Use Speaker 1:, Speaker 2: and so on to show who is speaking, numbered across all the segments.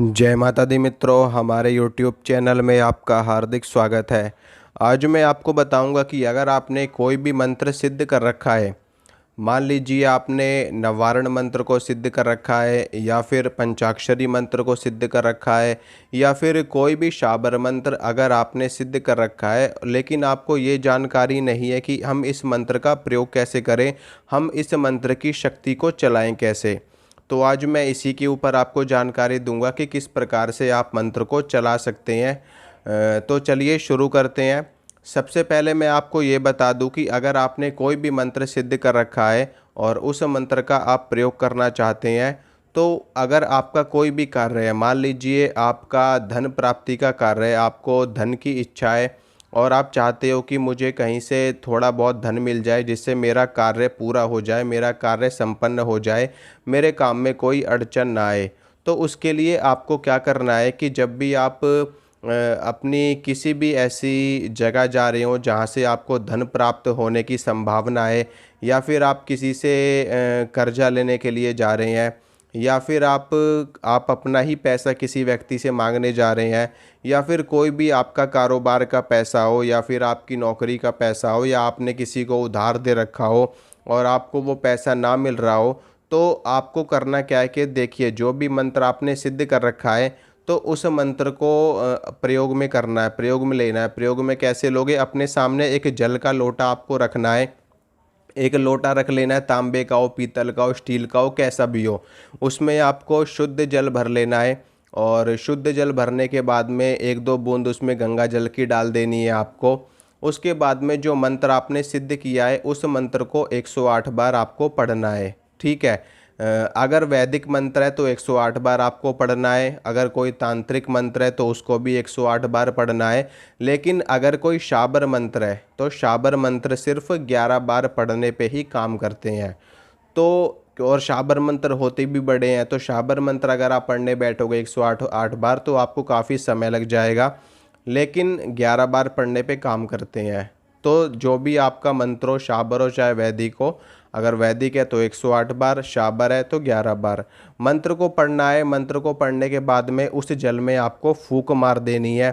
Speaker 1: जय माता दी मित्रों, हमारे YouTube चैनल में आपका हार्दिक स्वागत है। आज मैं आपको बताऊंगा कि अगर आपने कोई भी मंत्र सिद्ध कर रखा है, मान लीजिए आपने नवारण मंत्र को सिद्ध कर रखा है या फिर पंचाक्षरी मंत्र को सिद्ध कर रखा है या फिर कोई भी शाबर मंत्र अगर आपने सिद्ध कर रखा है, लेकिन आपको ये जानकारी नहीं है कि हम इस मंत्र का प्रयोग कैसे करें, हम इस मंत्र की शक्ति को चलाएं कैसे। तो आज मैं इसी के ऊपर आपको जानकारी दूंगा कि किस प्रकार से आप मंत्र को चला सकते हैं। तो चलिए शुरू करते हैं। सबसे पहले मैं आपको ये बता दूं कि अगर आपने कोई भी मंत्र सिद्ध कर रखा है और उस मंत्र का आप प्रयोग करना चाहते हैं, तो अगर आपका कोई भी कार्य है, मान लीजिए आपका धन प्राप्ति का कार्य है, आपको धन की इच्छा है और आप चाहते हो कि मुझे कहीं से थोड़ा बहुत धन मिल जाए जिससे मेरा कार्य पूरा हो जाए, मेरा कार्य संपन्न हो जाए, मेरे काम में कोई अड़चन ना आए। तो उसके लिए आपको क्या करना है कि जब भी आप अपनी किसी भी ऐसी जगह जा रहे हो जहाँ से आपको धन प्राप्त होने की संभावना है, या फिर आप किसी से कर्जा लेने के लिए जा रहे हैं, या फिर आप अपना ही पैसा किसी व्यक्ति से मांगने जा रहे हैं, या फिर कोई भी आपका कारोबार का पैसा हो या फिर आपकी नौकरी का पैसा हो या आपने किसी को उधार दे रखा हो और आपको वो पैसा ना मिल रहा हो, तो आपको करना क्या है कि देखिए, जो भी मंत्र आपने सिद्ध कर रखा है तो उस मंत्र को प्रयोग में करना है, प्रयोग में लेना है। प्रयोग में कैसे लोगे? अपने सामने एक जल का लोटा आपको रखना है। एक लोटा रख लेना है, तांबे का हो, पीतल का हो, स्टील का हो, कैसा भी हो। उसमें आपको शुद्ध जल भर लेना है और शुद्ध जल भरने के बाद में एक दो बूंद उसमें गंगा जल की डाल देनी है आपको। उसके बाद में जो मंत्र आपने सिद्ध किया है उस मंत्र को 108 बार आपको पढ़ना है। ठीक है। अगर वैदिक मंत्र है तो 108 बार आपको पढ़ना है, अगर कोई तांत्रिक मंत्र है तो उसको भी 108 बार पढ़ना है। लेकिन अगर कोई शाबर मंत्र है तो शाबर मंत्र सिर्फ 11 बार पढ़ने पे ही काम करते हैं। तो और शाबर मंत्र होते भी बड़े हैं, तो शाबर मंत्र अगर आप पढ़ने बैठोगे 108 बार तो आपको काफ़ी समय लग जाएगा, लेकिन 11 बार पढ़ने पे काम करते हैं। तो जो भी आपका मंत्र हो, शाबर हो चाहे वैदिक हो, अगर वैदिक है तो 108 बार, शाबर है तो 11 बार मंत्र को पढ़ना है। मंत्र को पढ़ने के बाद में उस जल में आपको फूंक मार देनी है।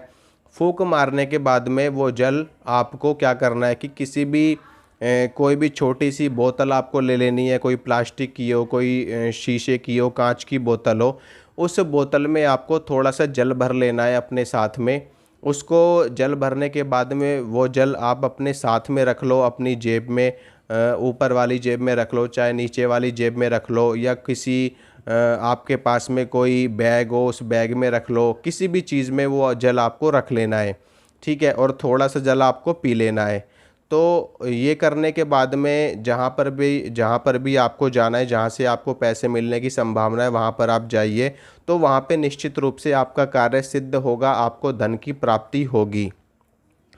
Speaker 1: फूंक मारने के बाद में वो जल आपको क्या करना है कि किसी भी कोई भी छोटी सी बोतल आपको ले लेनी है, कोई प्लास्टिक की हो, कोई शीशे की हो, कांच की बोतल हो। उस बोतल में आपको थोड़ा सा जल भर लेना है अपने साथ में। उसको जल भरने के बाद में वो जल आप अपने साथ में रख लो, अपनी जेब में, ऊपर वाली जेब में रख लो, चाहे नीचे वाली जेब में रख लो, या किसी आपके पास में कोई बैग हो उस बैग में रख लो। किसी भी चीज़ में वो जल आपको रख लेना है। ठीक है। और थोड़ा सा जल आपको पी लेना है। तो ये करने के बाद में जहाँ पर भी आपको जाना है, जहाँ से आपको पैसे मिलने की संभावना है वहाँ पर आप जाइए। तो वहाँ पे निश्चित रूप से आपका कार्य सिद्ध होगा, आपको धन की प्राप्ति होगी।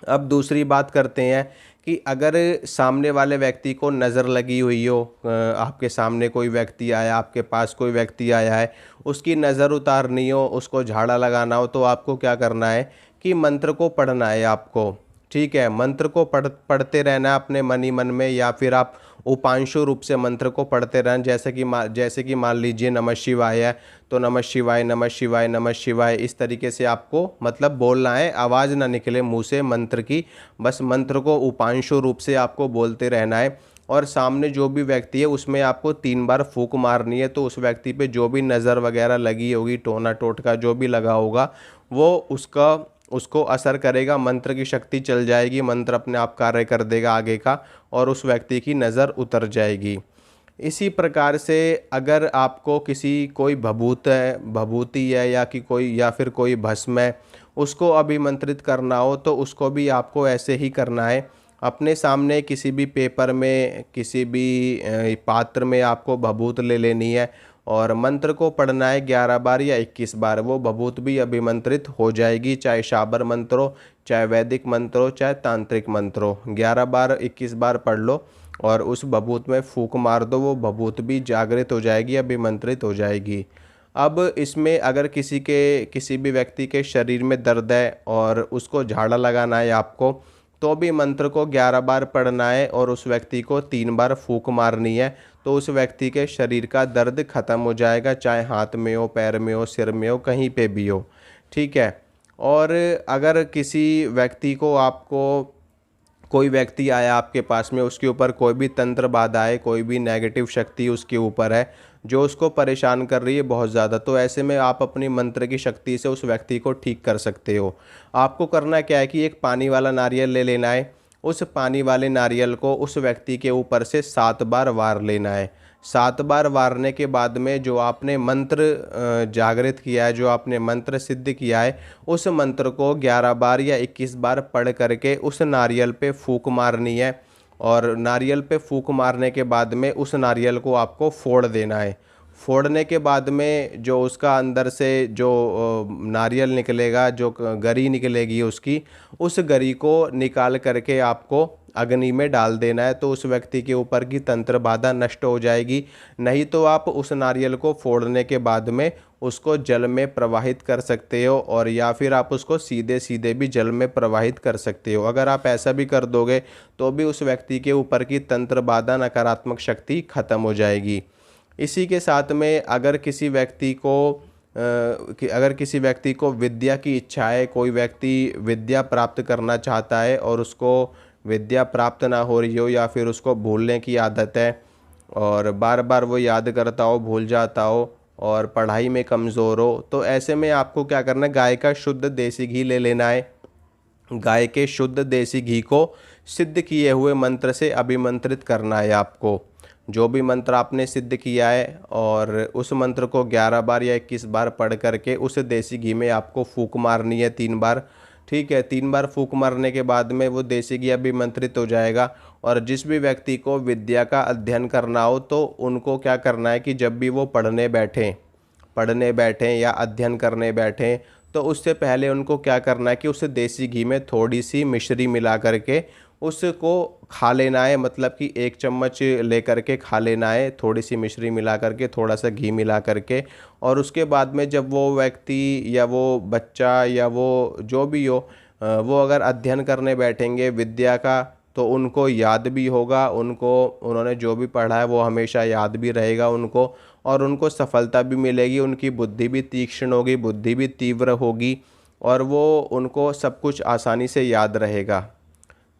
Speaker 1: अब दूसरी बात करते हैं कि अगर सामने वाले व्यक्ति को नज़र लगी हुई हो, आपके सामने कोई व्यक्ति आया, आपके पास कोई व्यक्ति आया है, उसकी नज़र उतारनी हो, उसको झाड़ा लगाना हो, तो आपको क्या करना है कि मंत्र को पढ़ना है आपको। ठीक है। मंत्र को पढ़ते रहना है अपने मन ही मन में, या फिर आप उपांशु रूप से मंत्र को पढ़ते रहना। जैसे कि मान लीजिए नमः शिवाय है तो नमः शिवाय, नमः शिवाय, नमः शिवाय, इस तरीके से आपको मतलब बोलना है, आवाज़ ना निकले मुंह से मंत्र की। बस मंत्र को उपांशु रूप से आपको बोलते रहना है। और सामने जो भी व्यक्ति है उसमें आपको 3 बार फूंक मारनी है। तो उस व्यक्ति पे जो भी नज़र वगैरह लगी होगी, टोना टोटका जो भी लगा होगा, वो उसको असर करेगा, मंत्र की शक्ति चल जाएगी, मंत्र अपने आप कार्य कर देगा आगे का और उस व्यक्ति की नज़र उतर जाएगी। इसी प्रकार से अगर आपको कोई भभूति है या फिर कोई भस्म है, उसको अभिमंत्रित करना हो तो उसको भी आपको ऐसे ही करना है। अपने सामने किसी भी पेपर में, किसी भी पात्र में आपको भभूत ले लेनी है और मंत्र को पढ़ना है 11 बार या 21 बार। वो भभूत भी अभिमंत्रित हो जाएगी, चाहे शाबर मंत्र हो, चाहे वैदिक मंत्र हो, चाहे तांत्रिक मंत्र हो। 11 बार 21 बार पढ़ लो और उस भभूत में फूंक मार दो, वो भभूत भी जागृत हो जाएगी, अभिमंत्रित हो जाएगी। अब इसमें अगर किसी भी व्यक्ति के शरीर में दर्द है और उसको झाड़ा लगाना है आपको, तो भी मंत्र को 11 बार पढ़ना है और उस व्यक्ति को 3 बार फूंक मारनी है। तो उस व्यक्ति के शरीर का दर्द ख़त्म हो जाएगा, चाहे हाथ में हो, पैर में हो, सिर में हो, कहीं पे भी हो। ठीक है। और अगर किसी व्यक्ति को आपको कोई व्यक्ति आया आपके पास में, उसके ऊपर कोई भी तंत्र बाधा है, कोई भी नेगेटिव शक्ति उसके ऊपर है जो उसको परेशान कर रही है बहुत ज़्यादा, तो ऐसे में आप अपनी मंत्र की शक्ति से उस व्यक्ति को ठीक कर सकते हो। आपको करना क्या है कि एक पानी वाला नारियल ले लेना है। उस पानी वाले नारियल को उस व्यक्ति के ऊपर से 7 बार वार लेना है। 7 बार वारने के बाद में जो आपने मंत्र जागृत किया है, जो आपने मंत्र सिद्ध किया है, उस मंत्र को 11 बार या 21 बार पढ़ करके उस नारियल पे फूंक मारनी है। और नारियल पे फूंक मारने के बाद में उस नारियल को आपको फोड़ देना है। फोड़ने के बाद में जो उसका अंदर से जो नारियल निकलेगा, जो गरी निकलेगी उसकी, उस गरी को निकाल करके आपको अग्नि में डाल देना है। तो उस व्यक्ति के ऊपर की तंत्र बाधा नष्ट हो जाएगी। नहीं तो आप उस नारियल को फोड़ने के बाद में उसको जल में प्रवाहित कर सकते हो, और या फिर आप उसको सीधे सीधे भी जल में प्रवाहित कर सकते हो। अगर आप ऐसा भी कर दोगे तो भी उस व्यक्ति के ऊपर की तंत्र बाधा, नकारात्मक शक्ति खत्म हो जाएगी। इसी के साथ में अगर किसी व्यक्ति को विद्या की इच्छा है, कोई व्यक्ति विद्या प्राप्त करना चाहता है और उसको विद्या प्राप्त ना हो रही हो, या फिर उसको भूलने की आदत है और बार बार वो याद करता हो, भूल जाता हो, और पढ़ाई में कमज़ोर हो, तो ऐसे में आपको क्या करना है, गाय का शुद्ध देसी घी ले लेना है। गाय के शुद्ध देसी घी को सिद्ध किए हुए मंत्र से अभिमंत्रित करना है आपको। जो भी मंत्र आपने सिद्ध किया है, और उस मंत्र को 11 बार या 21 बार पढ़ करके उस देसी घी में आपको फूंक मारनी है 3 बार। ठीक है। 3 बार फूंक मारने के बाद में वो देसी घी अभिमंत्रित हो जाएगा। और जिस भी व्यक्ति को विद्या का अध्ययन करना हो, तो उनको क्या करना है कि जब भी वो पढ़ने बैठें या अध्ययन करने बैठें, तो उससे पहले उनको क्या करना है कि उस देसी घी में थोड़ी सी मिश्री मिला करके उसको खा लेना है। मतलब कि 1 चम्मच लेकर के खा लेना है, थोड़ी सी मिश्री मिला करके, थोड़ा सा घी मिला करके। और उसके बाद में जब वो व्यक्ति या वो बच्चा या वो जो भी हो, वो अगर अध्ययन करने बैठेंगे विद्या का, तो उनको याद भी होगा, उन्होंने जो भी पढ़ा है वो हमेशा याद भी रहेगा उनको, और उनको सफलता भी मिलेगी। उनकी बुद्धि भी तीक्ष्ण होगी, बुद्धि भी तीव्र होगी, और वो उनको सब कुछ आसानी से याद रहेगा।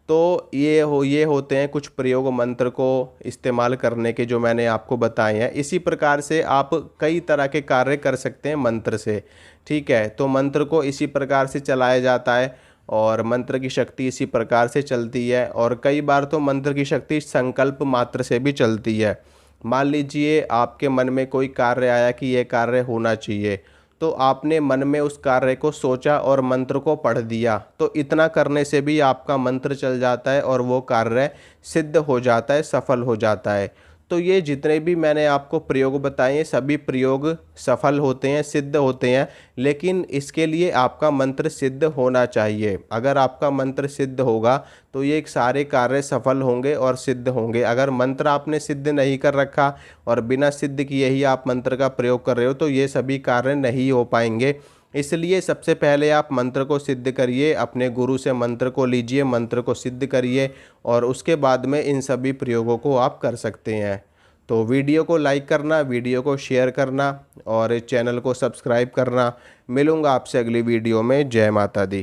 Speaker 1: तो ये होते हैं कुछ प्रयोग मंत्र को इस्तेमाल करने के जो मैंने आपको बताए हैं। इसी प्रकार से आप कई तरह के कार्य कर सकते हैं मंत्र से। ठीक है। तो मंत्र को इसी प्रकार से चलाया जाता है, और मंत्र की शक्ति इसी प्रकार से चलती है। और कई बार तो मंत्र की शक्ति संकल्प मात्र से भी चलती है। मान लीजिए आपके मन में कोई कार्य आया कि यह कार्य होना चाहिए, तो आपने मन में उस कार्य को सोचा और मंत्र को पढ़ दिया, तो इतना करने से भी आपका मंत्र चल जाता है और वो कार्य सिद्ध हो जाता है, सफल हो जाता है। तो ये जितने भी मैंने आपको प्रयोग बताए हैं, सभी प्रयोग सफल होते हैं, सिद्ध होते हैं, लेकिन इसके लिए आपका मंत्र सिद्ध होना चाहिए। अगर आपका मंत्र सिद्ध होगा तो ये सारे कार्य सफल होंगे और सिद्ध होंगे। अगर मंत्र आपने सिद्ध नहीं कर रखा और बिना सिद्ध किए ही आप मंत्र का प्रयोग कर रहे हो, तो ये सभी कार्य नहीं हो पाएंगे। इसलिए सबसे पहले आप मंत्र को सिद्ध करिए, अपने गुरु से मंत्र को लीजिए, मंत्र को सिद्ध करिए, और उसके बाद में इन सभी प्रयोगों को आप कर सकते हैं। तो वीडियो को लाइक करना, वीडियो को शेयर करना, और चैनल को सब्सक्राइब करना। मिलूँगा आपसे अगली वीडियो में। जय माता दी।